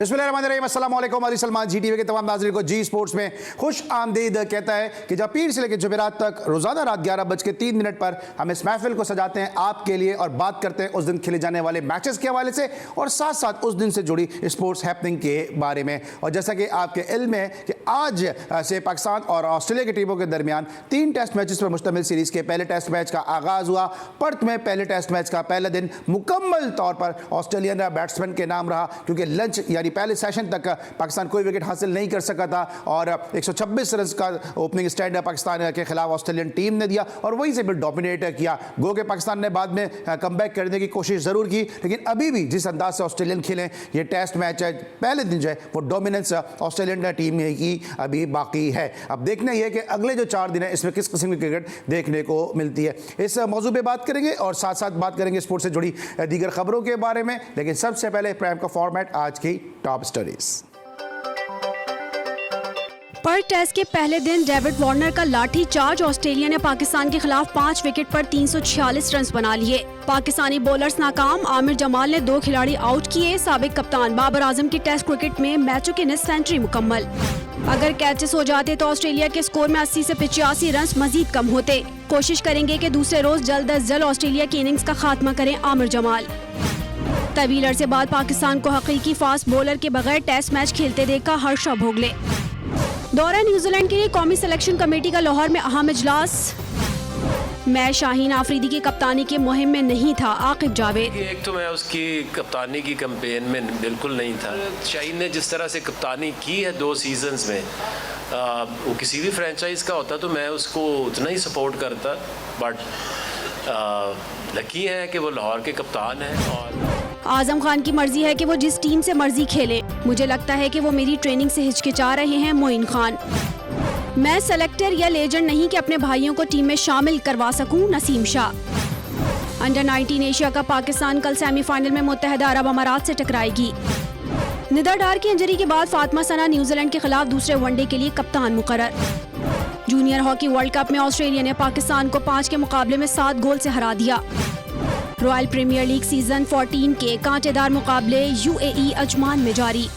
बिस्मिल्लाहिर्रहमानिर्रहीम, अस्सलाम वालेकुम। अली सलमान जी टीवी के तमाम नाज़रीन को जी स्पोर्ट्स में खुश आमदीद कहता है कि जब पीर से लेकर जुमेरात तक रोज़ाना रात 11:03 पर हम इस महफिल को सजाते हैं आपके लिए और बात करते हैं उस दिन खेले जाने वाले मैचेस के हवाले से और साथ साथ उस दिन से जुड़ी स्पोर्ट्स हैपनिंग के बारे में। और जैसा कि आपके इल्म है कि आज से पाकिस्तान और ऑस्ट्रेलिया की टीमों के दरमियान 3 टेस्ट मैचेस पर मुश्तमिल सीरीज़ के पहले टेस्ट मैच का आगाज़ हुआ। पर्थ में पहले टेस्ट मैच का पहला दिन मुकम्मल तौर पर ऑस्ट्रेलियन बैट्समैन के नाम रहा, क्योंकि लंच यानी पहले सेशन तक पाकिस्तान कोई विकेट हासिल नहीं कर सका था और 126 रन का ओपनिंग स्टैंड पाकिस्तान के खिलाफ ऑस्ट्रेलियन टीम ने दिया और वहीं से फिर डोमिनेट किया। गो के पाकिस्तान ने बाद में कमबैक करने की कोशिश ज़रूर की, लेकिन अभी भी जिस अंदाज से ऑस्ट्रेलियन खेलें ये टेस्ट मैच है पहले दिन जो है वो डोमिनेंस ऑस्ट्रेलियन टीम की अभी बाकी है। अब देखना यह है कि अगले जो 4 दिन है इसमें किस किस्म की क्रिकेट देखने को मिलती है। इस मौजू पर बात करेंगे और साथ साथ बात करेंगे स्पोर्ट्स से जुड़ी दीगर खबरों के बारे में, लेकिन सबसे पहले प्राइम का फॉर्मेट आज की टॉप स्टोरीज। पर्थ टेस्ट के पहले दिन डेविड वार्नर का लाठी चार्ज, ऑस्ट्रेलिया ने पाकिस्तान के खिलाफ 5 विकेट पर 346 रन बना लिए। पाकिस्तानी बॉलर्स नाकाम, आमिर जमाल ने 2 खिलाड़ी आउट किए। साबिक कप्तान बाबर आजम की टेस्ट क्रिकेट में मैचों की सेंचुरी मुकम्मल। अगर कैचेस हो जाते तो ऑस्ट्रेलिया के स्कोर में 80 से 85 रन मजीद कम होते। कोशिश करेंगे कि दूसरे रोज जल्द अज जल्द ऑस्ट्रेलिया की इनिंग्स का खात्मा करें आमिर जमाल। तवील अरसे बाद पाकिस्तान को हकीकी फास्ट बॉलर के बगैर टेस्ट मैच खेलते देखा हर्षा भोगले। दौरा न्यूजीलैंड के लिए कौमी सिलेक्शन कमेटी का लाहौर में अहम इजलास। मैं शाहीन आफरीदी की कप्तानी के मुहिम में नहीं था, आकिब जावेद। एक तो मैं उसकी कप्तानी की कैंपेन में बिल्कुल नहीं था। शाहीन ने जिस तरह से कप्तानी की है 2 सीजन्स में, वो किसी भी फ्रेंचाइज का होता तो मैं उसको उतना ही सपोर्ट करता, बट लकी है कि वो लाहौर के कप्तान हैं। और आजम खान की मर्जी है कि वो जिस टीम से मर्जी खेले। मुझे लगता है कि वो मेरी ट्रेनिंग से हिचकिचा रहे हैं, मोइन खान। मैं सेलेक्टर या लेजेंड नहीं कि अपने भाइयों को टीम में शामिल करवा सकूं, नसीम शाह। अंडर 19 एशिया का पाकिस्तान कल सेमीफाइनल में मुत्तहदा अरब अमारात से टकराएगी। निदा डार की इंजरी के बाद फातिमा सना न्यूजीलैंड के खिलाफ दूसरे वनडे के लिए कप्तान मुकर्रर। जूनियर हॉकी वर्ल्ड कप में ऑस्ट्रेलिया ने पाकिस्तान को 5 के मुकाबले में 7 गोल से हरा दिया। रॉयल प्रीमियर लीग सीजन 14 के कांटेदार मुकाबले यूएई अजमान में जारी।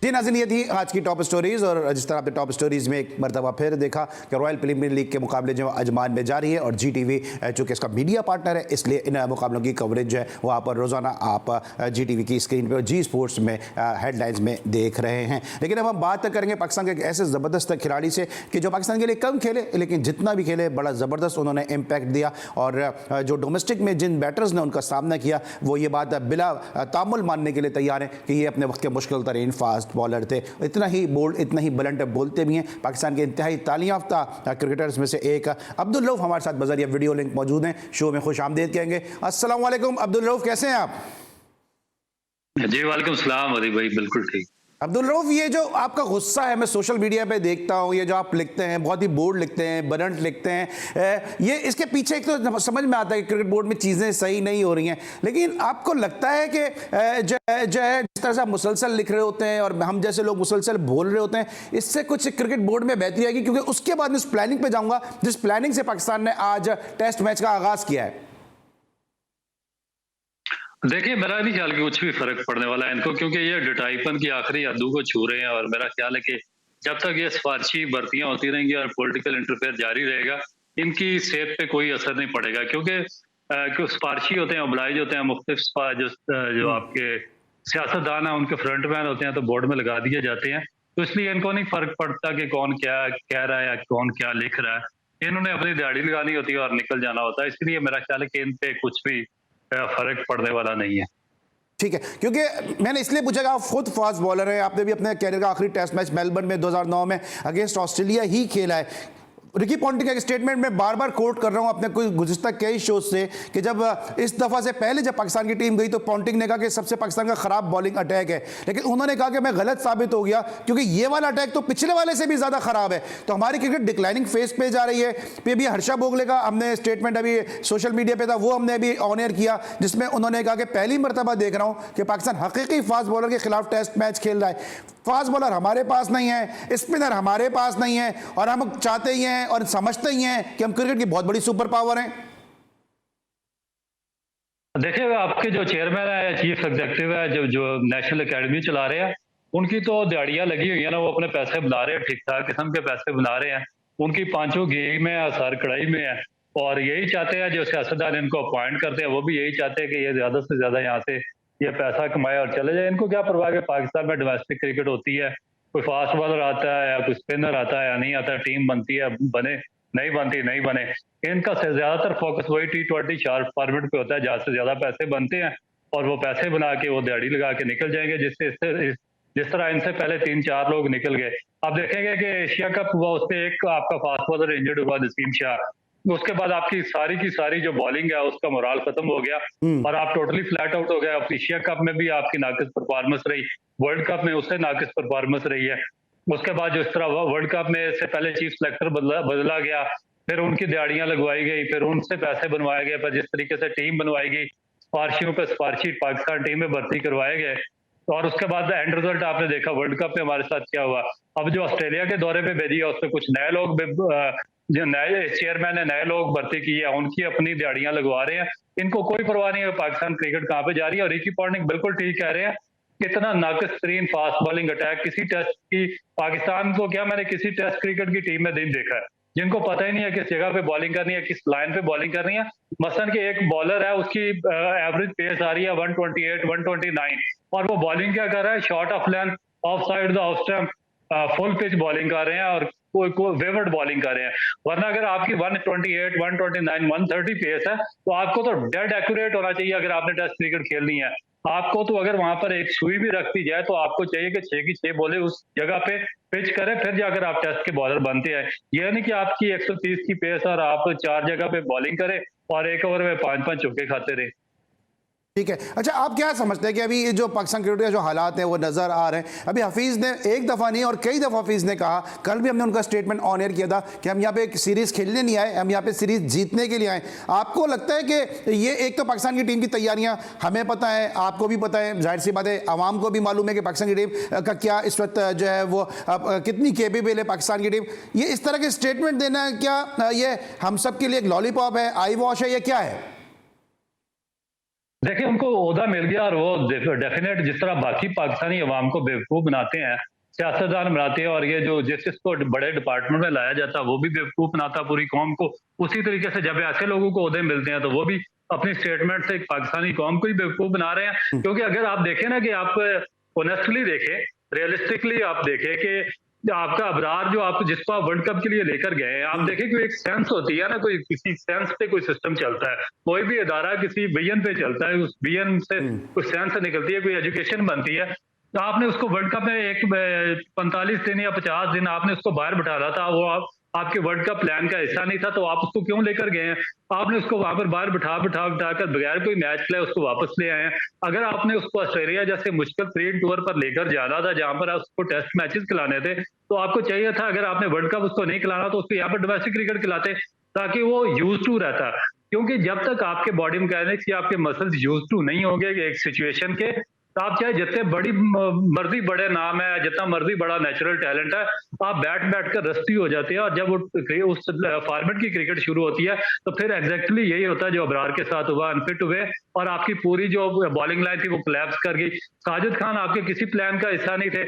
जी नाज़रीन, ये थी आज की टॉप स्टोरीज़ और जिस तरह आपने टॉप स्टोरीज़ में एक मरतबा फिर देखा कि रॉयल प्रीमियर लीग के मुकाबले जो अजमान में जारी है और जी टीवी चूँकि इसका मीडिया पार्टनर है इसलिए इन मुकाबलों की कवरेज जो है वो आप रोज़ाना आप जी टीवी की स्क्रीन पर जी स्पोर्ट्स में हेडलाइंस में देख रहे हैं। लेकिन अब हम बात करेंगे पाकिस्तान के एक ऐसे ज़बरदस्त खिलाड़ी से कि जो पाकिस्तान के लिए कम खेले लेकिन जितना भी खेले बड़ा ज़बरदस्त उन्होंने इम्पैक्ट दिया और जो डोमेस्टिक में जिन बैटर्स ने उनका सामना किया वो ये बात बिला तामुल मानने के लिए तैयार है कि ये अपने वक्त के मुश्किल तरीन फास्ट बॉलर थे। इतना ही बोल्ड, इतना ही बुलंद बोलते भी हैं। पाकिस्तान के इंतहाई तालीम याफ्ता क्रिकेटर्स में से एक अब्दुल रऊफ हमारे साथ बज़रिया वीडियो लिंक मौजूद हैं। शो में खुश आमदीद कहेंगे। अस्सलाम वालेकुम अब्दुल रऊफ, कैसे हैं आप? जी वालेकुम सलाम अली भाई, बिल्कुल ठीक। अब्दुल रऊफ, ये जो आपका गुस्सा है मैं सोशल मीडिया पे देखता हूँ, ये जो आप लिखते हैं बहुत ही बोल्ड लिखते हैं, बरंट लिखते हैं, ये इसके पीछे एक तो समझ में आता है कि क्रिकेट बोर्ड में चीज़ें सही नहीं हो रही हैं, लेकिन आपको लगता है कि जो है जिस तरह से आप मुसलसल लिख रहे होते हैं और हम जैसे लोग मुसलसल बोल रहे होते हैं इससे कुछ क्रिकेट बोर्ड में बेहतरी आएगी? क्योंकि उसके बाद मैं उस प्लानिंग पर जाऊँगा जिस प्लानिंग से पाकिस्तान ने आज टेस्ट मैच का आगाज़ किया है। देखिए, मेरा नहीं ख्याल कि कुछ भी फर्क पड़ने वाला है इनको, क्योंकि ये डिटाइपन की आखिरी हद्दों को छू रहे हैं और मेरा ख्याल है कि जब तक ये सिफारशी भर्तियां होती रहेंगी और पॉलिटिकल इंटरफेयर जारी रहेगा इनकी सेहत पे कोई असर नहीं पड़ेगा। क्योंकि सिफारशी होते हैं, ऑब्लाइज होते हैं, मुख्तलिफ जो आपके सियासतदान है उनके फ्रंटमैन होते हैं तो बोर्ड में लगा दिए जाते हैं, तो इसलिए इनको नहीं फर्क पड़ता कि कौन क्या कह रहा है या कौन क्या लिख रहा है। इन्होंने अपनी दाढ़ी लगानी होती है और निकल जाना होता है, इसलिए मेरा ख्याल है कि इन पे कुछ भी फर्क पड़ने वाला नहीं है। ठीक है, क्योंकि मैंने इसलिए पूछा कि आप खुद फास्ट बॉलर हैं, आपने भी अपने कैरियर का आखिरी टेस्ट मैच मेलबर्न में 2009 में अगेंस्ट ऑस्ट्रेलिया ही खेला है। रिकी पॉन्टिंग का स्टेटमेंट में बार बार कोट कर रहा हूं अपने कोई गुज़िश्ता कई शोज से कि जब इस दफ़ा से पहले जब पाकिस्तान की टीम गई तो पॉन्टिंग ने कहा कि सबसे पाकिस्तान का ख़राब बॉलिंग अटैक है, लेकिन उन्होंने कहा कि मैं गलत साबित हो गया क्योंकि ये वाला अटैक तो पिछले वाले से भी ज़्यादा ख़राब है। तो हमारी क्रिकेट डिक्लाइनिंग फेज पे जा रही है। फिर भी हर्षा भोगले का हमने स्टेटमेंट अभी सोशल मीडिया पर था, वो हमने अभी ऑन एयर किया, जिसमें उन्होंने कहा कि पहली मरतबा देख रहा हूँ कि पाकिस्तान हकीकी फास्ट बॉलर के खिलाफ टेस्ट मैच खेल रहा है। फास्ट बॉलर हमारे पास नहीं है, स्पिनर हमारे पास नहीं है और हम चाहते ही हैं और समझते ही हैं कि हम क्रिकेट की बहुत बड़ी सुपर पावर हैं। देखिए, आपके जो चेयरमैन है, चीफ एग्जीक्यूटिव है, जो नेशनल एकेडमी चला रहे हैं, उनकी तो दिहाड़ियां लगी हुई है ना, वो अपने पैसे बना रहे हैं, ठीक ठाक किस्म के पैसे बना रहे हैं। उनकी पांचों घी में है, सर कढ़ाई में है, और यही चाहते हैं जो सियासतदान इनको अपॉइंट करते हैं, वो भी यही चाहते हैं कि ये ज्यादा से ज्यादा यहाँ से ये पैसा कमाए और चले जाए। इनको क्या परवाह है, पाकिस्तान में डोमेस्टिक क्रिकेट होती है, कोई फास्ट बॉलर आता है या कोई स्पिनर आता है या नहीं आता, टीम बनती है, बने नहीं बनती नहीं बने। इनका से ज्यादातर फोकस वही T20 शार्ट फॉर्मेट पे होता है, जहाँ से ज्यादा पैसे बनते हैं और वो पैसे बना के वो दिहाड़ी लगा के निकल जाएंगे। जिस तरह इनसे पहले 3-4 लोग निकल गए। आप देखेंगे कि एशिया कप हुआ, उससे एक आपका फास्ट बॉलर इंजर्ड हुआ, नसीम शाह। उसके बाद आपकी सारी की सारी जो बॉलिंग है उसका मोराल खत्म हो गया और आप टोटली फ्लैट आउट हो गए। अब एशिया कप में भी आपकी नाकिस परफॉर्मेंस रही, वर्ल्ड कप में उससे नाकिस परफॉर्मेंस रही है। उसके बाद जो इस तरह वर्ल्ड कप में से पहले चीफ सेलेक्टर बदला गया, फिर उनकी दिहाड़ियां लगवाई गई, फिर उनसे पैसे बनवाए गए, पर जिस तरीके से टीम बनवाई गई, सिफारशियों पर सिफारशी पाकिस्तान टीम में भर्ती करवाए गए, और उसके बाद एंड रिजल्ट आपने देखा वर्ल्ड कप में हमारे साथ क्या हुआ। अब जो ऑस्ट्रेलिया के दौरे पे भेजी है उसमें कुछ नए लोग, जो नए चेयरमैन है, नए लोग भर्ती किए हैं, उनकी अपनी दिहाड़ियां लगवा रहे हैं। इनको कोई परवाह नहीं है पाकिस्तान क्रिकेट कहाँ पे जा रही है। और रिकी पॉन्टिंग बिल्कुल ठीक कह रहे हैं, इतना नाकिस तरीन फास्ट बॉलिंग अटैक किसी टेस्ट की, पाकिस्तान को क्या मैंने किसी टेस्ट क्रिकेट की टीम में नहीं देखा है, जिनको पता ही नहीं है किस जगह पे बॉलिंग करनी है, किस लाइन पे बॉलिंग करनी है। मसलन कि एक बॉलर है, उसकी एवरेज पेस आ रही है 128, 129, और वो बॉलिंग क्या कर रहा है, short of length, of side the off stump, full pitch bowling कर रहे हैं और कोई वेवर्ड बॉलिंग कर रहे हैं। वरना अगर आपकी 128, 129, 130 पेस है तो आपको तो डेड एक्यूरेट होना चाहिए अगर आपने टेस्ट क्रिकेट खेलनी है। आपको तो अगर वहां पर एक सुई भी रख दी जाए तो आपको चाहिए कि 6 की 6 बॉलें उस जगह पे पिच करें, फिर जाकर आप टेस्ट के बॉलर बनते हैं। यह नहीं कि आपकी 130 की पेस और आप 4 जगह पे बॉलिंग करें और एक ओवर में 5-5 चौके खाते रहे। ठीक है। अच्छा, आप क्या समझते हैं कि अभी ये जो पाकिस्तान क्रिकेट के जो हालात हैं वो नज़र आ रहे हैं? अभी हफीज़ ने एक दफ़ा नहीं और कई दफ़ा हफीज़ ने कहा, कल भी हमने उनका स्टेटमेंट ऑन एयर किया था कि हम यहाँ पे एक सीरीज़ खेलने नहीं आए, हम यहाँ पे सीरीज़ जीतने के लिए आए। आपको लगता है कि ये, एक तो पाकिस्तान की टीम की तैयारियाँ हमें पता है, आपको भी पता है, जाहिर सी बात है आवाम को भी मालूम है कि पाकिस्तान की टीम का क्या इस वक्त जो है वो कितनी केपेबल है पाकिस्तान की टीम। ये इस तरह के स्टेटमेंट देना क्या ये हम सब के लिए एक लॉलीपॉप है, आई वॉश है, ये क्या है? देखिए, उनको ओहदा मिल गया और वो डेफिनेट, जिस तरह बाकी पाकिस्तानी अवाम को बेवकूफ बनाते हैं, सियासतदान बनाते हैं, और ये जो जिसको बड़े डिपार्टमेंट में लाया जाता है वो भी बेवकूफ बनाता पूरी कौम को, उसी तरीके से जब ऐसे लोगों को ओहदे मिलते हैं तो वो भी अपनी स्टेटमेंट से एक पाकिस्तानी कौम को ही बेवकूफ बना रहे हैं। क्योंकि अगर आप देखें ना, कि आप ऑनेस्टली देखें, रियलिस्टिकली आप देखें कि आपका अबरार जो आप जिसको आप वर्ल्ड कप के लिए लेकर गए, आप देखें कोई एक सेंस होती है ना, कोई किसी सेंस पे कोई सिस्टम चलता है, कोई भी इदारा किसी विजन पे चलता है, उस विजन से कुछ सेंस निकलती है, कोई एजुकेशन बनती है। तो आपने उसको वर्ल्ड कप में एक 45 दिन या 50 दिन आपने उसको बाहर बिठाना था, वो आपके वर्ल्ड कप प्लान का हिस्सा नहीं था, तो आप उसको क्यों लेकर गए हैं? आपने उसको वहां पर बाहर बिठाकर बगैर कोई मैच प्ले उसको वापस ले आए हैं। अगर आपने उसको ऑस्ट्रेलिया जैसे मुश्किल ट्रेन टूर पर लेकर जाना था, जहां पर उसको टेस्ट मैचेस खिलाने थे, तो आपको चाहिए था, अगर आपने वर्ल्ड कप उसको नहीं खिलाना तो उसको यहाँ पर डोमेस्टिक क्रिकेट खिलाते, ताकि वो यूज टू रहता। क्योंकि जब तक आपके बॉडी मैकेनिक्स या आपके मसल्स यूज टू नहीं होंगे एक सिचुएशन के, तो आप चाहे जितने बड़ी मर्जी बड़े नाम है, जितना मर्जी बड़ा नेचुरल टैलेंट है, आप बैठ कर रस्ती हो जाते हैं। और जब वो उस फॉर्मेट की क्रिकेट शुरू होती है तो फिर एग्जैक्टली यही होता है जो अबरार के साथ हुआ, अनफिट हुए और आपकी पूरी जो बॉलिंग लाइन थी वो कोलैप्स कर गई। साजिद खान आपके किसी प्लान का हिस्सा नहीं थे,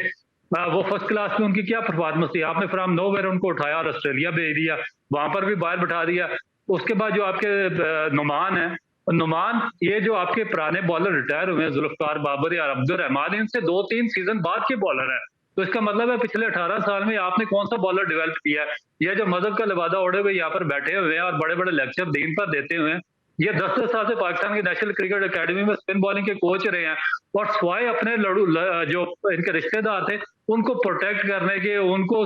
वो फर्स्ट क्लास में उनकी क्या परफॉर्मेंस थी, आपने फ्रॉम नोवेयर उनको उठाया और ऑस्ट्रेलिया भेज दिया, वहां पर भी बाहर बिठा दिया। उसके बाद जो आपके नुमान है, नुमान, ये जो आपके पुराने बॉलर रिटायर हुए हैं, जुल्फकार बाबर या अब्दुल रहमान, इनसे 2-3 सीजन बाद के बॉलर हैं। तो इसका मतलब है पिछले 18 साल में आपने कौन सा बॉलर डेवलप किया है? ये जो मजहब का लिबादा ओढ़े हुए यहाँ पर बैठे हुए हैं और बड़े बड़े लेक्चर दिन पर देते हुए हैं, ये 10 साल से पाकिस्तान की नेशनल क्रिकेट एकेडमी में स्पिन बॉलिंग के कोच रहे हैं, और स्वाय अपने जो इनके रिश्तेदार थे उनको प्रोटेक्ट करने के, उनको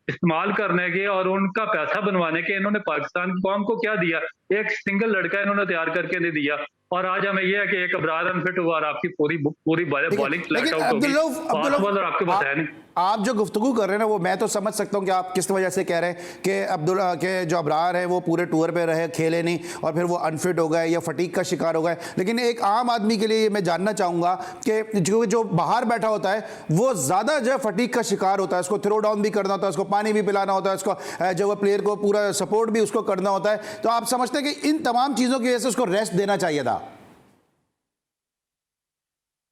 इस्तेमाल करने के और उनका पैसा बनवाने के, इन्होंने पाकिस्तान की कौम को क्या दिया? एक सिंगल लड़का इन्होंने तैयार करके नहीं दिया। और आज हमें यह है कि एक अबरार अनफिट हुआ और आपकी पूरी बॉलिंग फ्लैट आउट हो गई और आपके पास है नहीं। आप जो गुफ्तगू कर रहे हैं ना, वो मैं तो समझ सकता हूं कि आप किस वजह से कह रहे हैं कि के जो अबरार है वो पूरे टूर पे रहे, खेले नहीं और फिर वो अनफिट हो गए या फटीक का शिकार हो गए। लेकिन एक आम आदमी के लिए मैं जानना चाहूंगा कि जो बाहर बैठा होता है वो ज़्यादा जो है फटीक का शिकार होता है, उसको थ्रो डाउन भी करना होता है, उसको पानी भी पिलाना होता है, उसको जो प्लेयर को पूरा सपोर्ट भी उसको करना होता है। तो आप समझते हैं कि इन तमाम चीज़ों की वजह से उसको रेस्ट देना चाहिए था?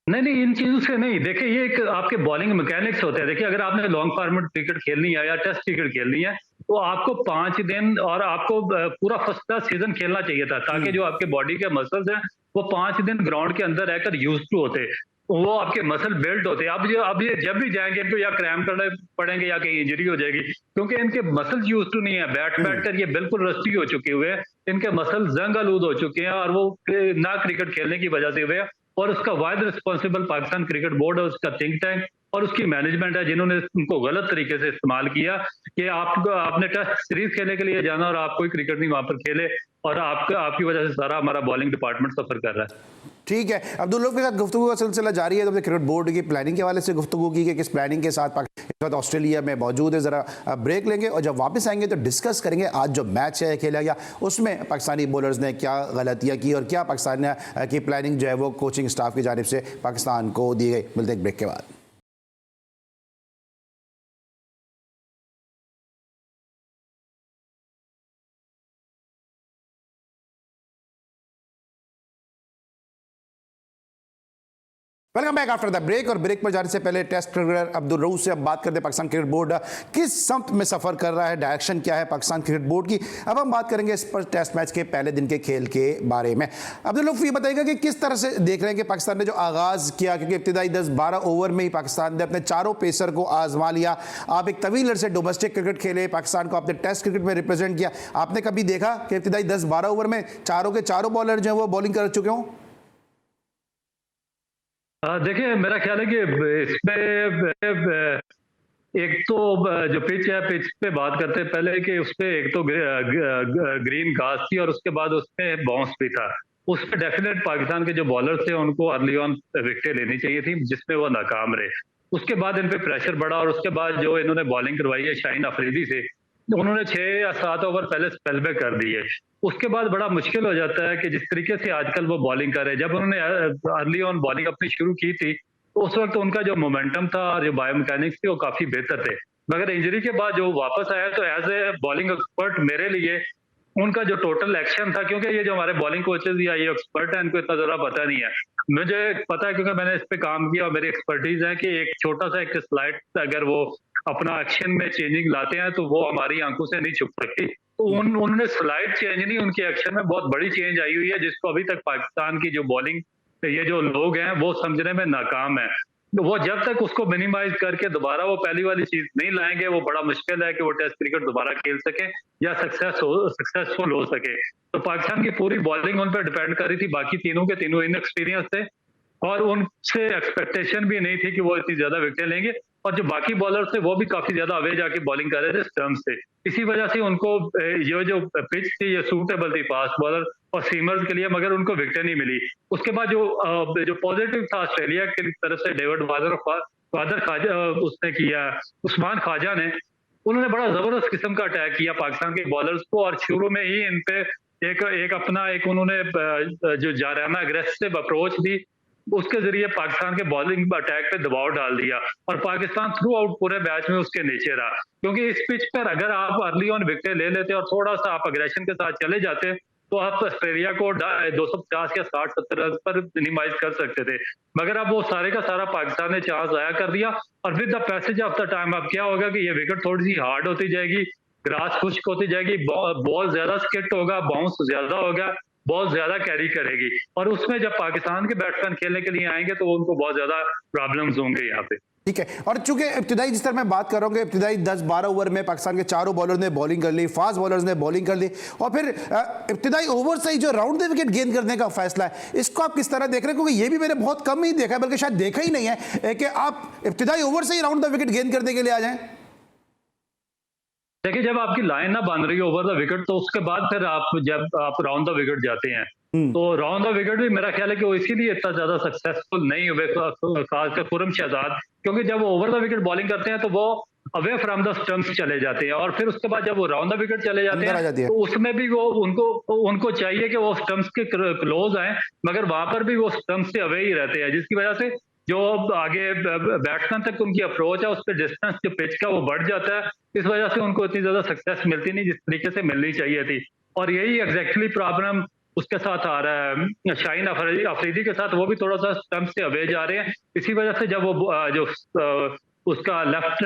नहीं नहीं, इन चीजों से नहीं। देखिए ये एक आपके बॉलिंग मैकेनिक्स होते हैं। देखिए अगर आपने लॉन्ग फॉर्मेट क्रिकेट खेलनी है या टेस्ट क्रिकेट खेलनी है तो आपको 5 दिन और आपको पूरा फर्स्ट क्लास सीजन खेलना चाहिए था, ताकि जो आपके बॉडी के मसल्स हैं वो 5 दिन ग्राउंड के अंदर रहकर यूज टू होते, वो आपके मसल बिल्ड होते। अब ये जब भी जाएंगे इनको या क्रैम्प करने पड़ेंगे या कहीं इंजरी हो जाएगी, क्योंकि इनके मसल यूज टू नहीं है। बैठ कर ये बिल्कुल रस्टी हो चुके हुए हैं, इनके मसल जंग आलूद हो चुके हैं और वो ना क्रिकेट खेलने की वजह से हुए हैं। और उसका wide responsible Pakistan cricket board है, उसका थिंक टैंक और उसकी मैनेजमेंट है, जिन्होंने उनको गलत तरीके से इस्तेमाल किया कि आपने टेस्ट सीरीज खेलने के लिए जाना और आप कोई क्रिकेट नहीं वहां पर खेले, और आपकी वजह से सारा हमारा बॉलिंग डिपार्टमेंट सफर कर रहा है। ठीक है, अब्दुल रऊफ के साथ गुफ्तगू का सिलसिला जारी है। तो क्रिकेट बोर्ड की प्लानिंग के हवाले से गुफ्तगू की कि किस प्लानिंग के साथ इस वक्त ऑस्ट्रेलिया में मौजूद है। ज़रा ब्रेक लेंगे और जब वापस आएंगे तो डिस्कस करेंगे आज जो मैच है खेला गया उसमें पाकिस्तानी बॉलर्स ने क्या गलतियाँ की और क्या पाकिस्तान की प्लानिंग जो है वो कोचिंग स्टाफ की जानिब से पाकिस्तान को दी गई। मिलते हैं ब्रेक के बाद। Welcome back after the break. और ब्रेक पर जाने से पहले टेस्ट क्रिकेटर अब्दुल रऊफ से अब बात करते हैं पाकिस्तान क्रिकेट बोर्ड किस समत में सफर कर रहा है, डायरेक्शन क्या है पाकिस्तान क्रिकेट बोर्ड की। अब हम बात करेंगे इस पर टेस्ट मैच के पहले दिन के खेल के बारे में। अब्दुल रऊफ ये बताइएगा कि किस तरह से देख रहे हैं कि पाकिस्तान ने जो आगाज किया, क्योंकि इब्तिदाई 10-12 ओवर में ही पाकिस्तान ने अपने चारों पेसर को आजमा लिया। आप एक तवील अरसे डोमेस्टिक क्रिकेट खेले, पाकिस्तान को आपने टेस्ट क्रिकेट में रिप्रेजेंट किया, आपने कभी देखा कि इब्तिदाई 10-12 ओवर में चारों के चारों बॉलर जो है वो बॉलिंग कर चुके हों? देखिए मेरा ख्याल है कि इसमें एक तो जो पिच है, पिच पे बात करते हैं पहले कि उस पे एक तो ग्रीन घास थी और उसके बाद उसमें बाउंस भी था। उस पे डेफिनेट पाकिस्तान के जो बॉलर थे उनको अर्ली ऑन विकेटें लेनी चाहिए थी, जिसमें वो नाकाम रहे। उसके बाद इन पे प्रेशर बढ़ा और उसके बाद जो इन्होंने बॉलिंग करवाई है शाहीन अफरीदी से, उन्होंने 6 या 7 ओवर पहले स्पेल में कर दिए। उसके बाद बड़ा मुश्किल हो जाता है कि जिस तरीके से आजकल वो बॉलिंग कर रहे हैं, जब उन्होंने अर्ली ऑन बॉलिंग अपनी शुरू की थी तो उस वक्त उनका जो मोमेंटम था और जो बायोमैकेनिक्स थी वो काफी बेहतर थे। मगर इंजरी के बाद जो वापस आया तो एज ए बॉलिंग एक्सपर्ट मेरे लिए उनका जो टोटल एक्शन था, क्योंकि ये जो हमारे बॉलिंग कोचेज या ये एक्सपर्ट है इनको इतना जरा पता नहीं है, मुझे पता है क्योंकि मैंने इस पे काम किया और मेरी एक्सपर्टीज है कि एक छोटा सा एक स्लाइड अगर वो अपना एक्शन में चेंजिंग लाते हैं तो वो हमारी आंखों से नहीं छुप सकती। तो उन्होंने स्लाइड चेंज नहीं, उनके एक्शन में बहुत बड़ी चेंज आई हुई है, जिसको अभी तक पाकिस्तान की जो बॉलिंग ये जो लोग हैं वो समझने में नाकाम है। तो वो जब तक उसको मिनिमाइज करके दोबारा वो पहली वाली चीज नहीं लाएंगे, वो बड़ा मुश्किल है कि वो टेस्ट क्रिकेट दोबारा खेल सके या सक्सेसफुल हो सके। तो पाकिस्तान की पूरी बॉलिंग उन पर डिपेंड कर रही थी। बाकी तीनों के तीनों इनएक्सपीरियंस थे और उनसे एक्सपेक्टेशन भी नहीं थी कि वो इतनी ज्यादा विकेट लेंगे। और जो बाकी बॉलर थे वो भी काफी ज्यादा अवे जाके बॉलिंग कर रहे थे स्टंप से। इसी वजह से उनको ये जो पिच थी ये सूटेबल थी फास्ट बॉलर और सीमर्स के लिए, मगर उनको विकेट नहीं मिली। उसके बाद जो पॉजिटिव था ऑस्ट्रेलिया की तरफ से डेविड वादर खाजा उसने किया, उस्मान ख्वाजा ने, उन्होंने बड़ा जबरदस्त किस्म का अटैक किया पाकिस्तान के बॉलर्स को और शुरू में ही इन पे एक अपना एक उन्होंने जो जाराना अग्रेसिव अप्रोच दी, उसके जरिए पाकिस्तान के बॉलिंग अटैक पे दबाव डाल दिया और पाकिस्तान थ्रू आउट पूरे मैच में उसके नीचे रहा। क्योंकि इस पिच पर अगर आप अर्ली ऑन विकेट ले लेते और थोड़ा सा आप अग्रेशन के साथ चले जाते तो आप ऑस्ट्रेलिया को 250 या 60-70 रन पर मिनिमाइज कर सकते थे। मगर अब वो सारे का सारा पाकिस्तान ने चांस जाया कर दिया और with the passage of the time अब क्या होगा कि ये विकेट थोड़ी सी हार्ड होती जाएगी, ग्रास खुश्क होती जाएगी, बॉल ज्यादा स्किट होगा, बाउंस ज्यादा होगा, बहुत ज्यादा कैरी करेगी और उसमें जब पाकिस्तान के बैट्समैन खेलने के लिए आएंगे तो उनको बहुत ज्यादा प्रॉब्लम्स होंगे यहाँ पे। ठीक है, और चूंकि इब्तिदाई जिस तरह मैं बात कर रहा हूँ, इब्तिदाई 10-12 ओवर में पाकिस्तान के चारों बॉलर ने बॉलिंग कर ली, फास्ट बॉलर्स ने बॉलिंग कर ली और फिर इब्तिदाई ओवर से ही जो राउंड द विकेट गेंद करने का फैसला है, इसको आप किस तरह देख रहे हैं? क्योंकि ये भी मैंने बहुत कम ही देखा है, बल्कि शायद देखा ही नहीं है कि आप इब्तिदाई ओवर से ही राउंड द विकेट गेंद करने के लिए आ जाएं। देखिए जब आपकी लाइन ना बन रही है ओवर द विकेट तो उसके बाद फिर जब आप राउंड द विकेट जाते हैं तो राउंड द विकेट भी मेरा ख्याल है कि वो इसीलिए इतना ज्यादा सक्सेसफुल नहीं हुए, खासकर खुरम शहजाद, क्योंकि जब वो ओवर द विकेट बॉलिंग करते हैं तो वो अवे फ्रॉम द स्टंप्स चले जाते हैं और फिर उसके बाद जब वो राउंड द विकेट चले जाते हैं तो उसमें भी वो उनको चाहिए कि वो स्टंप्स के क्लोज आए, मगर वहां पर भी वो स्टंप्स से अवे ही रहते हैं, जिसकी वजह से जो आगे बैट्समैन तक उनकी अप्रोच है उस पर डिस्टेंस जो पिच का वो बढ़ जाता है। इस वजह से उनको इतनी ज्यादा सक्सेस मिलती नहीं जिस तरीके से मिलनी चाहिए थी और यही एग्जैक्टली प्रॉब्लम उसके साथ आ रहा है शाहीन अफरीदी के साथ, वो भी थोड़ा सा स्टंप से अवे जा रहे हैं। इसी वजह से जब वो उसका लेफ्ट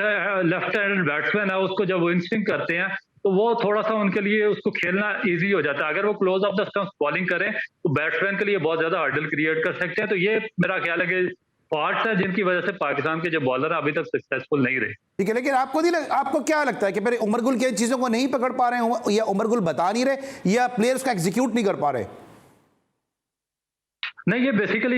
हैंड बैट्समैन है, उसको जब वो इन स्विंग करते हैं तो वो थोड़ा सा उनके लिए उसको खेलना इजी हो जाता है। अगर वो close of the stumps bowling करें तो बैट्समैन के लिए बहुत ज्यादा हर्डल क्रिएट कर सकते हैं। तो ये मेरा ख्याल है कि पार्ट्स है जिनकी वजह से पाकिस्तान के जो बॉलर अभी तक सक्सेसफुल नहीं रहे। ठीक है, लेकिन आपको क्या लगता है कि फिर उमर गुल की चीजों को नहीं पकड़ पा रहे हैं, या उमर गुल बता नहीं रहे, या प्लेयर्स का एग्जीक्यूट नहीं कर पा रहे? नहीं, ये बेसिकली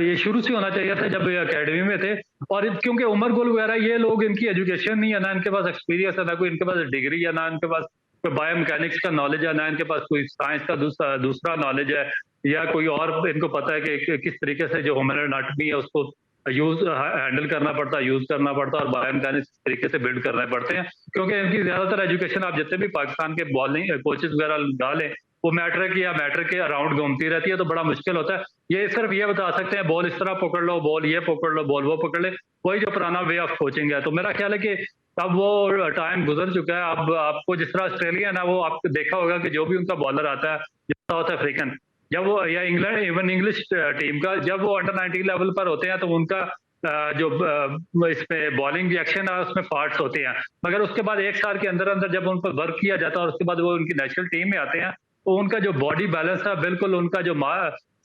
ये शुरू से होना चाहिए था जब ये एकेडमी में थे। और क्योंकि उमर गुल वगैरह ये लोग, इनकी एजुकेशन नहीं है, ना इनके पास एक्सपीरियंस है, ना कोई इनके पास डिग्री है, ना इनके पास कोई बायो मैकेनिक्स का नॉलेज है, ना इनके पास कोई साइंस का दूसरा नॉलेज है, या कोई और इनको पता है कि किस तरीके से जो ह्यूमन एनाटॉमी है उसको हैंडल करना पड़ता है, यूज करना पड़ता है, और बायो मैकेनिक्स तरीके से बिल्ड करने पड़ते हैं। क्योंकि इनकी ज्यादातर एजुकेशन आप जितने भी पाकिस्तान के बॉलिंग कोचेस वगैरह डालें, वो मैटर के अराउंड घूमती रहती है, तो बड़ा मुश्किल होता है। ये सिर्फ ये बता सकते हैं बॉल इस तरह पकड़ लो, बॉल ये पकड़ लो, बॉल वो पकड़ ले, वही जो पुराना वे ऑफ कोचिंग है। तो मेरा ख्याल है कि अब वो टाइम गुजर चुका है। अब आपको जिस तरह ऑस्ट्रेलिया ना, वो आपको देखा होगा कि जो भी उनका बॉलर आता है साउथ अफ्रीकन, जब वो, या इंग्लैंड इवन इंग्लिश टीम का, जब वो अंडर 19 लेवल पर होते हैं तो उनका जो इसमें बॉलिंग रिएक्शन है उसमें पार्ट्स होते हैं। मगर उसके बाद एक साल के अंदर अंदर जब उन पर वर्क किया जाता है और उसके बाद वो उनकी नेशनल टीम में आते हैं, तो उनका जो बॉडी बैलेंस है, बिल्कुल उनका जो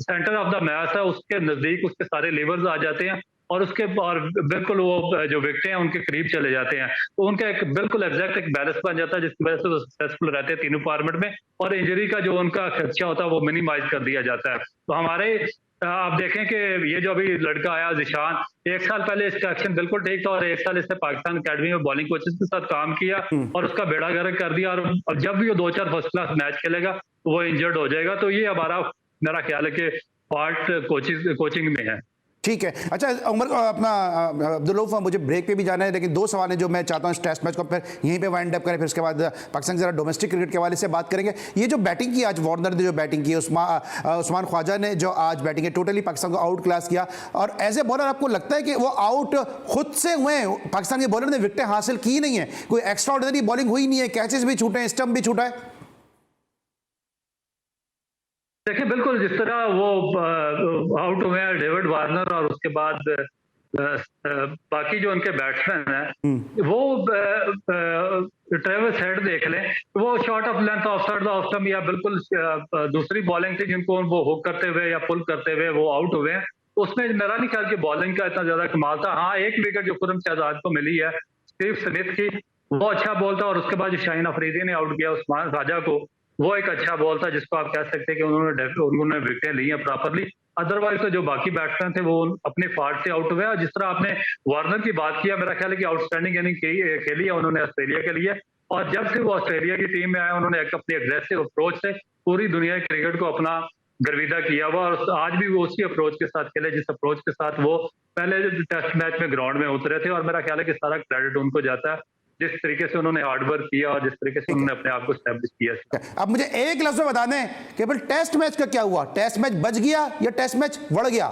सेंटर ऑफ द मैस है उसके नजदीक उसके सारे लीवर्स आ जाते हैं, और बिल्कुल वो जो विकेटें हैं उनके करीब चले जाते हैं। तो उनका एक बिल्कुल एग्जैक्ट एक बैलेंस बन जाता है, जिसकी वजह से वो सक्सेसफुल रहते हैं तीनों फॉर्मेट में, और इंजरी का जो उनका खर्चा होता है वो मिनिमाइज कर दिया जाता है। तो हमारे आप देखें कि ये जो अभी लड़का आया जिशान, एक साल पहले इसका एक्शन बिल्कुल ठीक था, और एक साल इसने पाकिस्तान अकेडमी में बॉलिंग कोचेस के साथ काम किया और उसका बेड़ा गर्क कर दिया, और जब भी वो 2-4 फर्स्ट क्लास मैच खेलेगा तो वो इंजर्ड हो जाएगा। तो ये हमारा मेरा ख्याल है कि पार्ट कोचिंग में है। ठीक है, अच्छा उमर अपना अब्दुल रऊफ, मुझे ब्रेक पे भी जाना है, लेकिन दो सवाल हैं जो मैं चाहता हूँ इस टेस्ट मैच को फिर यहीं पे वाइंड अप करें, फिर उसके बाद पाकिस्तान जरा डोमेस्टिक क्रिकेट के हवाले से बात करेंगे। ये जो बैटिंग की आज वार्नर ने जो बैटिंग की, उस्मान ख्वाजा ने जो आज बैटिंग की, टोटली पाकिस्तान को आउट क्लास किया। और एज ए बॉलर आपको लगता है कि वो आउट खुद से हुए, पाकिस्तान के बॉलर ने विकेटें हासिल की नहीं है, कोई एक्स्ट्रा ऑर्डिनरी बॉलिंग हुई नहीं है, कैचेस भी छूटे हैं, स्टंप भी छूटा है? देखिए, बिल्कुल जिस तरह वो आउट हुए हैं डेविड वार्नर, और उसके बाद बाकी जो उनके बैट्समैन हैं, वो ट्रेविस हेड देख लें, वो short of length off stump या बिल्कुल दूसरी बॉलिंग थी जिनको वो हुक करते हुए या पुल करते हुए वो आउट हुए हैं। उसमें मेरा नहीं ख्याल कि बॉलिंग का इतना ज्यादा कमाल था। हाँ, एक विकेट जो खुर्रम शहजाद को मिली है स्टीव स्मिथ की, वो अच्छा बॉल था, और उसके बाद जो शाहीन अफरीदी ने आउट किया उस्मान ख्वाजा को, वो एक अच्छा बॉल था जिसको आप कह सकते हैं कि उन्होंने विकेटें ली हैं प्रॉपरली। अदरवाइज तो जो बाकी बैट्समैन थे वो अपने फाल्ट से आउट हुए। और जिस तरह आपने वार्नर की बात किया, मेरा ख्याल है कि आउटस्टैंडिंग इनिंग खेली है उन्होंने ऑस्ट्रेलिया के लिए, और जब से वो ऑस्ट्रेलिया की टीम में आए उन्होंने एक अपनी एग्रेसिव अप्रोच से पूरी दुनिया के क्रिकेट को अपना गर्विदा किया हुआ, और आज भी वो उसी अप्रोच के साथ खेले जिस अप्रोच के साथ वो पहले टेस्ट मैच में ग्राउंड में उतरे थे। और मेरा ख्याल है कि सारा क्रेडिट उनको जाता है जिस तरीके से उन्होंने हार्ड वर्क किया और जिस तरीके से उन्होंने अपने आप को एस्टैब्लिश किया। अब मुझे एक लफ्ज में बता दें कि भाई टेस्ट मैच का क्या हुआ, टेस्ट मैच बच गया या टेस्ट मैच बढ़ गया?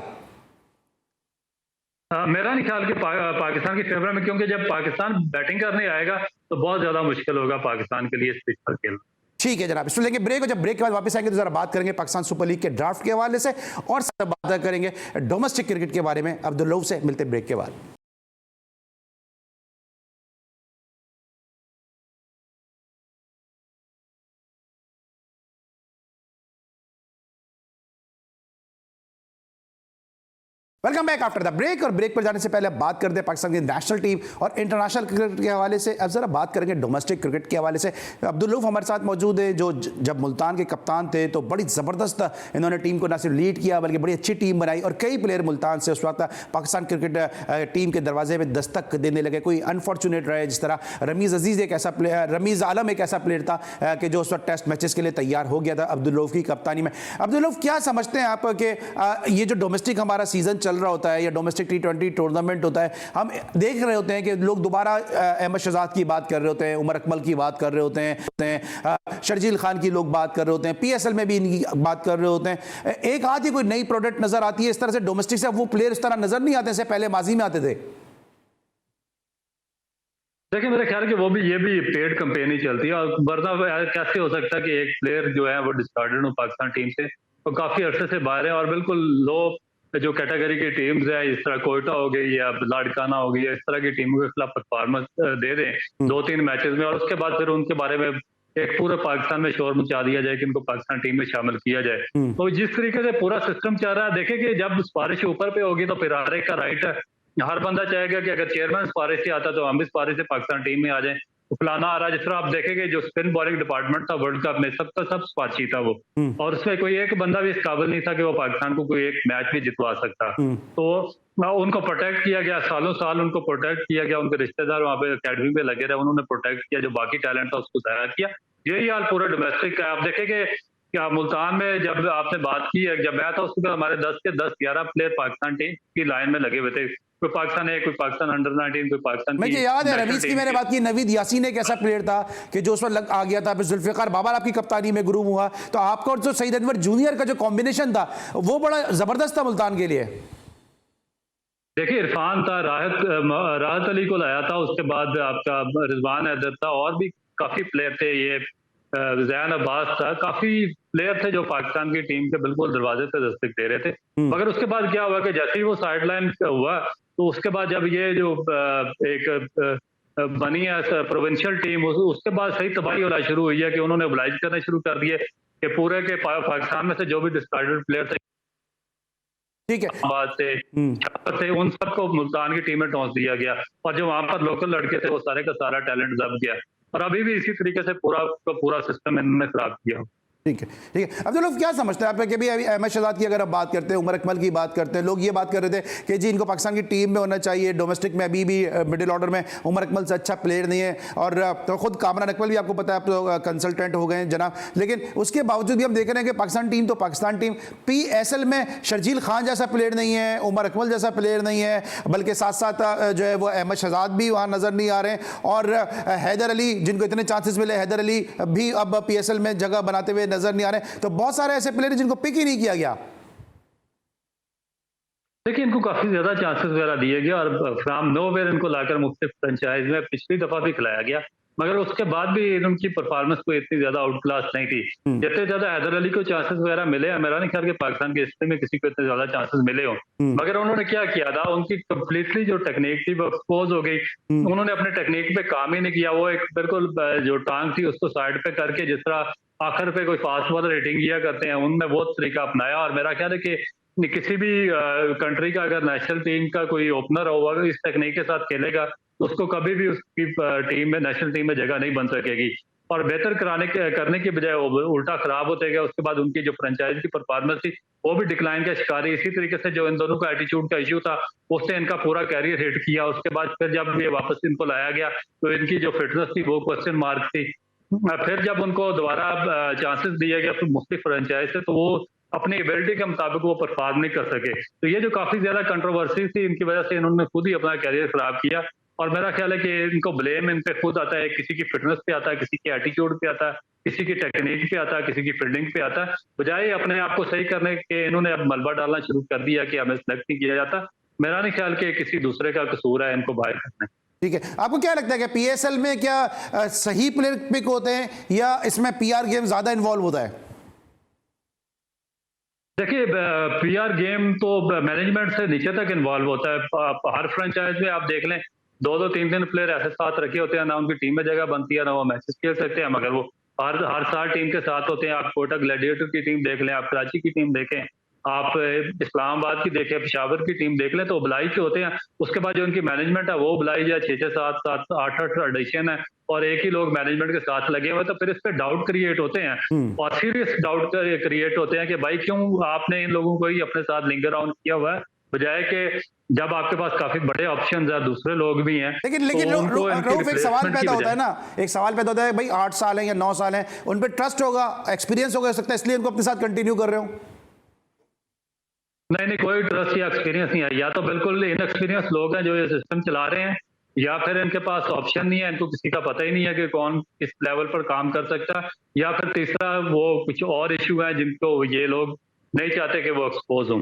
मेरा नहीं ख्याल कि पाकिस्तान की फेवर में, क्योंकि जब पाकिस्तान बैटिंग करने आएगा तो बहुत ज्यादा मुश्किल होगा पाकिस्तान के लिए इस पिच पर खेलना। ठीक है जनाब, इसमें लेंगे ब्रेक, और जब ब्रेक के बाद वापस आएंगे तो जरा बात करेंगे पाकिस्तान सुपर लीग के ड्राफ्ट के हवाले से, और सब बात करेंगे डोमेस्टिक क्रिकेट के बारे में अब्दुल रऊफ से। मिलते ब्रेक के बाद। Welcome back after the break. और ब्रेक पर जाने से पहले बात करते हैं पाकिस्तान की नेशनल टीम और इंटरनेशनल क्रिकेट के हवाले से। अब जरा बात करेंगे डोमेस्टिक क्रिकेट के हवाले से। अब्दुल रऊफ हमारे साथ मौजूद है, जो जब मुल्तान के कप्तान थे तो बड़ी ज़बरदस्त इन्होंने टीम को न सिर्फ लीड किया बल्कि बड़ी अच्छी टीम बनाई, और कई प्लेयर मुल्तान से उस वक्त पाकिस्तान क्रिकेट टीम के दरवाजे में दस्तक देने लगे। कोई अनफॉर्चुनेट रहे, जिस तरह रमीज़ अजीज़ एक ऐसा प्लेयर, रमीज़ आलम एक ऐसा प्लेयर था कि जो उस वक्त टेस्ट मैचेस के लिए तैयार हो गया था अब्दुल रऊफ की कप्तानी में। अब्दुल रऊफ, क्या समझते हैं आप कि ये जो डोमेस्टिक हमारा सीजन चल रहा होता है या डोमेस्टिक T20 टूर्नामेंट होता है, हम देख रहे होते हैं कि लोग दोबारा अहमद शहजाद की बात कर रहे होते हैं, उमर अकमल की बात कर रहे होते हैं, शर्जील खान की लोग बात कर रहे होते हैं, PSL में भी इनकी बात कर रहे होते हैं। एक आधी कोई नई प्रोडक्ट नजर आती है इस तरह से डोमेस्टिक से, वो प्लेयर इस तरह नजर नहीं आते जैसे पहले माजी में आते थे। देखिए मेरा ख्याल है कि ये भी पेड कैंपेन ही चलती है, और वरना कैसे हो सकता है कि एक प्लेयर जो है वो डिस्कार्डेड हो पाकिस्तान टीम से, वो काफी अरसे से बाहर है और बिल्कुल लो जो कैटेगरी की टीम्स है, इस तरह कोयटा हो गई या लाड़काना हो गई, इस तरह की टीमों के खिलाफ परफॉर्मेंस दे दें 2-3 मैचेस में, और उसके बाद फिर उनके बारे में एक पूरे पाकिस्तान में शोर मचा दिया जाए कि इनको पाकिस्तान टीम में शामिल किया जाए। तो जिस तरीके से पूरा सिस्टम चल रहा है, देखें कि जब सिफारिश ऊपर पे होगी तो फिर हर एक का राइट है, हर बंदा चाहेगा कि अगर चेयरमैन सिफारिश से आता तो हम भी सिफारिश से पाकिस्तान टीम में आ जाए, तो फलाना आ रहा है। जिस तरह आप देखेंगे जो स्पिन बॉलिंग डिपार्टमेंट था वर्ल्ड कप में, सबका सब सिफारिशी था वो, और उसमें कोई एक बंदा भी इस काबिल नहीं था कि वो पाकिस्तान को कोई एक मैच भी जितवा सकता। तो उनको प्रोटेक्ट किया गया, सालों साल उनको प्रोटेक्ट किया गया, उनके रिश्तेदार वहाँ पे अकेडमी में लगे रहे, उन्होंने प्रोटेक्ट किया, जो बाकी टैलेंट था उसको जाया किया। यही हाल पूरा डोमेस्टिक का। आप देखेंगे क्या मुल्तान में जब आपने बात की है, जब मैं था उसके हमारे 10 के 10-11 प्लेयर पाकिस्तान टीम की लाइन में लगे हुए थे, कोई पाकिस्तान है, कोई पाकिस्तान अंडर-19, कोई पाकिस्तान। मुझे याद है रमीज की मैंने बात की, नवीद यासीन एक ऐसा प्लेयर था कि जो उसमें लग आ गया था, फिर जुल्फिकार बाबर आपकी कप्तानी में ग्रूम हुआ, तो आपका और जो सईद अनवर जूनियर का जो कॉम्बिनेशन था वो बड़ा जबरदस्त था मुल्तान के लिए। देखिए इरफान था, राहत अली को लाया था, उसके बाद आपका रिजवान हैदर था, और भी काफी प्लेयर थे, ये जैन अब्बास था, काफी प्लेयर थे जो पाकिस्तान की टीम के बिल्कुल दरवाजे से दस्तक दे रहे थे। मगर उसके बाद क्या हुआ कि जैसे ही वो साइडलाइन हुआ, तो उसके बाद जब ये जो एक बनी है प्रोविंशियल टीम, उसके बाद सही तबाही होना शुरू हुई है कि उन्होंने ओबलाइज करने शुरू कर दिए कि पूरे के पाकिस्तान में से जो भी डिस्कार्डेड प्लेयर थे, ठीक है, बात थे उन सबको मुल्तान की टीम में टॉस दिया गया, और जो वहां पर लोकल लड़के थे वो सारे का सारा टैलेंट दब गया, और अभी भी इसी तरीके से पूरा सिस्टम इन्होंने खराब किया। ठीक है, ठीक है। अब्दुल रऊफ क्या समझते हैं आप कि अभी अहमद शहजाद की अगर आप बात करते हैं, उमर अकमल की बात करते हैं, लोग ये बात कर रहे थे कि जी इनको पाकिस्तान की टीम में होना चाहिए, डोमेस्टिक में अभी भी मिडिल ऑर्डर में उमर अकमल से अच्छा प्लेयर नहीं है, और तो खुद कामरान अकमल भी आपको पता है आप तो कंसल्टेंट हो गए हैं जनाब, लेकिन उसके बावजूद भी हम देख रहे हैं कि पाकिस्तान टीम तो पाकिस्तान टीम, PSL में शर्जील खान जैसा प्लेयर नहीं है, उमर अकमल जैसा प्लेयर नहीं है, बल्कि साथ साथ जो है वो अहमद शहजाद भी वहाँ नज़र नहीं आ रहे हैं, और हैदर अली जिनको इतने चांसेस मिले, हैदर अली भी अब PSL में जगह बनाते हुए नजर नहीं आ रहे हैं। तो बहुत सारे ऐसे प्लेयर जिनको पिक ही नहीं किया गया। देखिए इनको काफी ज्यादा चांसेस वगैरह दिए गए, और फ्रॉम नोवेयर इनको लाकर मुख्तलिफ फ्रेंचाइज में पिछली दफा भी खिलाया गया, मगर उसके बाद भी इनकी परफॉर्मेंस कोई इतनी ज्यादा आउट क्लास नहीं थी। जितने ज्यादा हैदर अली को चांसेस वगैरह मिले, मेरा नहीं ख्याल कि पाकिस्तान के हिस्से में किसी को इतने ज्यादा चांसेस मिले हो, मगर उन्होंने क्या किया था, उनकी कंप्लीटली जो टेक्निक थी वो एक्सपोज हो गई, उन्होंने अपने टेक्निक पे काम ही नहीं किया, वो एक बिल्कुल जो टांग थी उसको साइड पे करके जिस तरह आखिर पे कोई फास्ट बॉलर रेटिंग किया करते हैं, उनमें वो तरीका अपनाया, और मेरा ख्याल है कि किसी भी कंट्री का अगर नेशनल टीम का कोई ओपनर होगा इस टेक्निक के साथ खेलेगा, तो उसको कभी भी उसकी टीम में, नेशनल टीम में जगह नहीं बन सकेगी, और बेहतर करने की बजाय उल्टा खराब होते गया। उसके बाद उनकी जो फ्रेंचाइज की परफॉर्मेंस थी वो भी डिक्लाइन का शिकार है। इसी तरीके से जो इन दोनों का एटीट्यूड का इश्यू था उसने इनका पूरा कैरियर हिट किया। उसके बाद फिर जब ये वापस इनको लाया गया तो इनकी जो फिटनेस थी वो क्वेश्चन मार्क थी। फिर जब उनको दोबारा चांसेस दिया गया तो मुख्तलिफ फ्रेंचाइज से, तो वो अपनी एबिलिटी के मुताबिक वो परफॉर्म नहीं कर सके। तो ये जो काफी ज्यादा कंट्रोवर्सी थी, इनकी वजह से इन्होंने खुद ही अपना कैरियर खराब किया, और मेरा ख्याल है कि इनको ब्लेम इन पे खुद आता है, किसी की फिटनेस पे आता है, किसी के एटीट्यूड पे आता है, किसी की टेक्निक पे आता है, किसी की फील्डिंग पे आता है। बजाय अपने आप को सही करने के इन्होंने अब मलबा डालना शुरू कर दिया कि हमें सिलेक्ट नहीं किया जाता। मेरा नहीं ख्याल कि किसी दूसरे का कसूर है इनको बाहर करना। ठीक है, आपको क्या लगता है कि PSL में क्या सही प्लेयर पिक होते हैं या इसमें PR गेम ज्यादा इन्वॉल्व होता है? देखिए PR गेम तो मैनेजमेंट से नीचे तक इन्वॉल्व होता है। हर फ्रेंचाइज में आप देख लें 2-2, 3-3 प्लेयर ऐसे साथ रखे होते हैं, ना उनकी टीम में जगह बनती है, ना वो मैचेस खेल सकते हैं, मगर वो हर साल टीम के साथ होते हैं। आप कोटा ग्लैडिएटर की टीम देख लें, आप कराची की टीम देखें, आप इस्लामाबाद की देखें, पेशावर की टीम देख लें, तो ओबलाइज के होते हैं। उसके बाद जो उनकी मैनेजमेंट है वो ओबलाइज है, 6-6, 7-7, 8-8 एडिशन है, और एक ही लोग मैनेजमेंट के साथ लगे हुए, तो फिर इस पे डाउट क्रिएट होते हैं, और सीरियस डाउट क्रिएट होते हैं कि भाई क्यों आपने इन लोगों को ही अपने साथ लिंगर ऑन किया हुआ है, बजाय कि जब आपके पास काफी बड़े ऑप्शंस हैं, दूसरे लोग भी हैं। लेकिन रऊफ एक सवाल पैदा होता है ना, एक सवाल पैदा होता है भाई 8 साल है या 9 साल है, उन पर ट्रस्ट होगा, एक्सपीरियंस होगा सकता है, इसलिए उनको अपने साथ कंटिन्यू कर रहे हो? नहीं, कोई ट्रस्ट या एक्सपीरियंस नहीं है। या तो बिल्कुल इनएक्सपीरियंस लोग हैं जो ये सिस्टम चला रहे हैं, या फिर इनके पास ऑप्शन नहीं है, इनको किसी का पता ही नहीं है कि कौन किस लेवल पर काम कर सकता है, या फिर तीसरा वो कुछ और इशू है जिनको ये लोग नहीं चाहते कि वो एक्सपोज हों।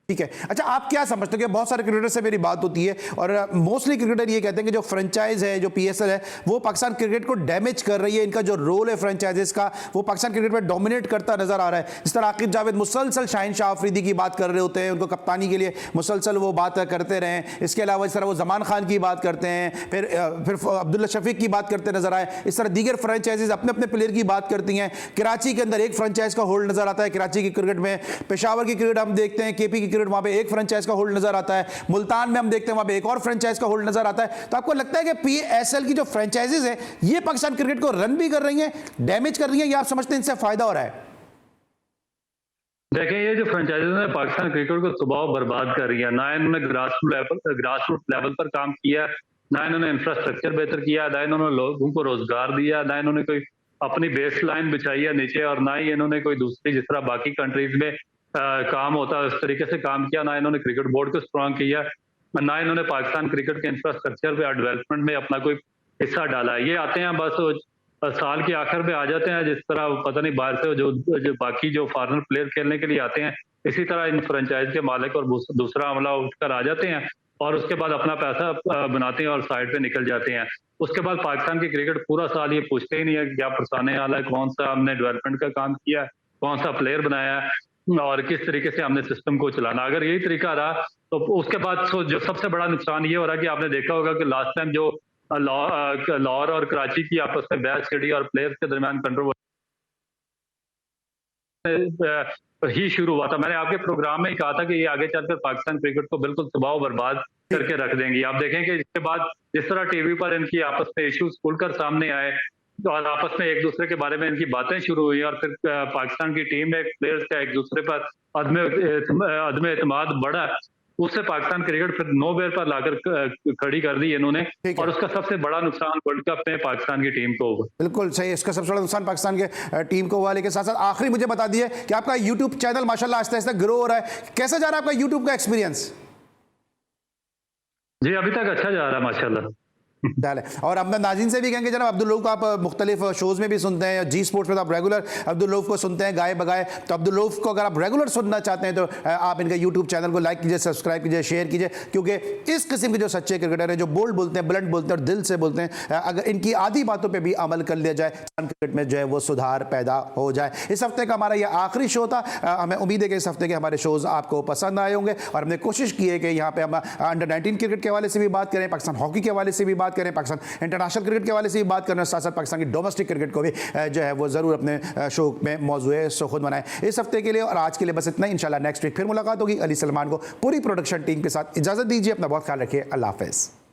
ठीक है। अच्छा, आप क्या समझते हो कि बहुत सारे क्रिकेटर से मेरी बात होती है और मोस्टली क्रिकेटर ये कहते हैं कि जो फ्रेंचाइज है, जो पीएसएल है, वो पाकिस्तान क्रिकेट को डैमेज कर रही है। इनका जो रोल है फ्रेंचाइजेस का, वो पाकिस्तान क्रिकेट में डोमिनेट करता नजर आ रहा है। इस तरह आकिब जावेद मुसलसल शाहीन शाह अफरीदी की बात कर रहे होते हैं, उनको कप्तानी के लिए मुसलसल वो बात करते रहे। इसके अलावा इस तरह वो जमान खान की बात करते हैं, फिर अब्दुल्ला शफीक की बात करते नजर आए। इस तरह दीगर फ्रेंचाइजेज अपने अपने प्लेयर की बात करती हैं। कराची के अंदर एक फ्रेंचाइज का होल्ड नजर आता है कराची की क्रिकेट में। पेशावर की क्रिकेट हम देखते हैं, केपी की क्रिकेट, वहां पे एक फ्रेंचाइज का होल्ड नजर आता है। मुल्तान में हम देखते हैं वहां पे एक और फ्रेंचाइज का होल्ड नजर आता है। तो आपको लगता है कि पीएसएल की जो फ्रेंचाइजेज है ये पाकिस्तान क्रिकेट को रन भी कर रही हैं, डैमेज कर रही हैं, या आप समझते हैं इनसे फायदा हो रहा है? देखें, ये जो फ्रेंचाइजीज ने पाकिस्तान क्रिकेट को सुबह बर्बाद कर रही है। ना इन्होंने ग्रास रूट लेवल पर काम किया, ना इन्होंने इंफ्रास्ट्रक्चर बेहतर किया, ना इन्होंने लोगों को रोजगार दिया, ना इन्होंने कोई अपनी बेस लाइन बिछाई है नीचे, और ना ही इन्होंने कोई दूसरी जिस तरह बाकी कंट्रीज में काम होता है उस तरीके से काम किया। ना इन्होंने क्रिकेट बोर्ड को स्ट्रांग किया, ना इन्होंने पाकिस्तान क्रिकेट के इंफ्रास्ट्रक्चर पे डेवलपमेंट में अपना कोई हिस्सा डाला है। ये आते हैं बस साल के आखिर में आ जाते हैं, जिस तरह पता नहीं बाहर से जो बाकी जो फॉरेन प्लेयर खेलने के लिए आते हैं, इसी तरह इन फ्रेंचाइज के मालिक और दूसरा अमला उठकर आ जाते हैं और उसके बाद अपना पैसा बनाते हैं और साइड पे निकल जाते हैं। उसके बाद पाकिस्तान की क्रिकेट पूरा साल ये पूछते ही नहीं है कि क्या परसाने वाला है, कौन सा हमने डेवलपमेंट का काम किया, कौन सा प्लेयर बनाया और किस तरीके से हमने सिस्टम को चलाना। अगर यही तरीका रहा तो उसके बाद जो सबसे बड़ा नुकसान ये हो रहा है कि आपने देखा होगा कि लास्ट टाइम जो लाहौर और कराची की आपस में बहस छिड़ी और प्लेयर्स के दरमियान कंट्रोवर्सी ही शुरू हुआ था। मैंने आपके प्रोग्राम में ही कहा था कि ये आगे चलकर पाकिस्तान क्रिकेट को बिल्कुल तबाह बर्बाद करके रख देंगी। आप देखें कि इसके बाद जिस तरह टीवी पर इनकी आपस में इश्यूज खुलकर सामने आए और आपस में एक दूसरे के बारे में इनकी बातें शुरू हुई और फिर पाकिस्तान की टीम में प्लेयर्स का एक दूसरे पर अदम एतमाद बढ़ा, उससे पाकिस्तान क्रिकेट फिर नोवेयर पर लाकर खड़ी कर दी इन्होंने, और उसका सबसे बड़ा नुकसान वर्ल्ड कप में पाकिस्तान की टीम को होगा। बिल्कुल सही, इसका सबसे बड़ा नुकसान पाकिस्तान के टीम को हुआ। लेकिन साथ साथ आखिरी मुझे बता दिए कि आपका यूट्यूब चैनल माशाल्लाह आहिस्ता आहिस्ता ग्रो हो रहा है, कैसा जा रहा है आपका यूट्यूब का एक्सपीरियंस? जी, अभी तक अच्छा जा रहा है माशाल्लाह। और अब मैं नाज़रीन से भी कहेंगे जनाब अब्दुल रऊफ को आप मुख्तलिफ शोज़ में भी सुनते हैं, जी स्पोर्ट्स में तो आप रेगुलर अब्दुल रऊफ को सुनते हैं गाए बगाए। तो अब्दुल रऊफ को अगर आप रेगुलर सुनना चाहते हैं तो आप इनका यूट्यूब चैनल को लाइक कीजिए, सब्सक्राइब कीजिए, शेयर कीजिए, क्योंकि इस किस्म के जो सच्चे क्रिकेटर हैं, जो बोल्ड बोलते हैं, ब्लंट बोलते हैं और दिल से बोलते हैं, अगर इनकी आधी बातों पर भी अमल कर लिया जाए क्रिकेट में जो है वो सुधार पैदा हो जाए। इस हफ्ते का हमारा यह आखिरी शो था। हमें उम्मीद है कि इस हफ्ते के हमारे शोज़ आपको पसंद आए होंगे और हमने कोशिश की है कि यहाँ पे हम अंडर 19 क्रिकेट के हवाले से भी बात करें, पाकिस्तान हॉकी के हवाले से भी बात करें, पाकिस्तान इंटरनेशनल क्रिकेट के हवाले से भी बात करना, साथ साथ पाकिस्तान की डोमेस्टिक क्रिकेट को भी जो है वो जरूर अपने शो में मौजूद सो खुद बनाएं। इस हफ्ते के लिए और आज के लिए बस इतना ही। इंशाल्लाह नेक्स्ट वीक फिर मुलाकात होगी। अली सलमान को पूरी प्रोडक्शन टीम के साथ इजाजत दीजिए। अपना बहुत ख्याल रखिए। अल्लाह हाफिज़।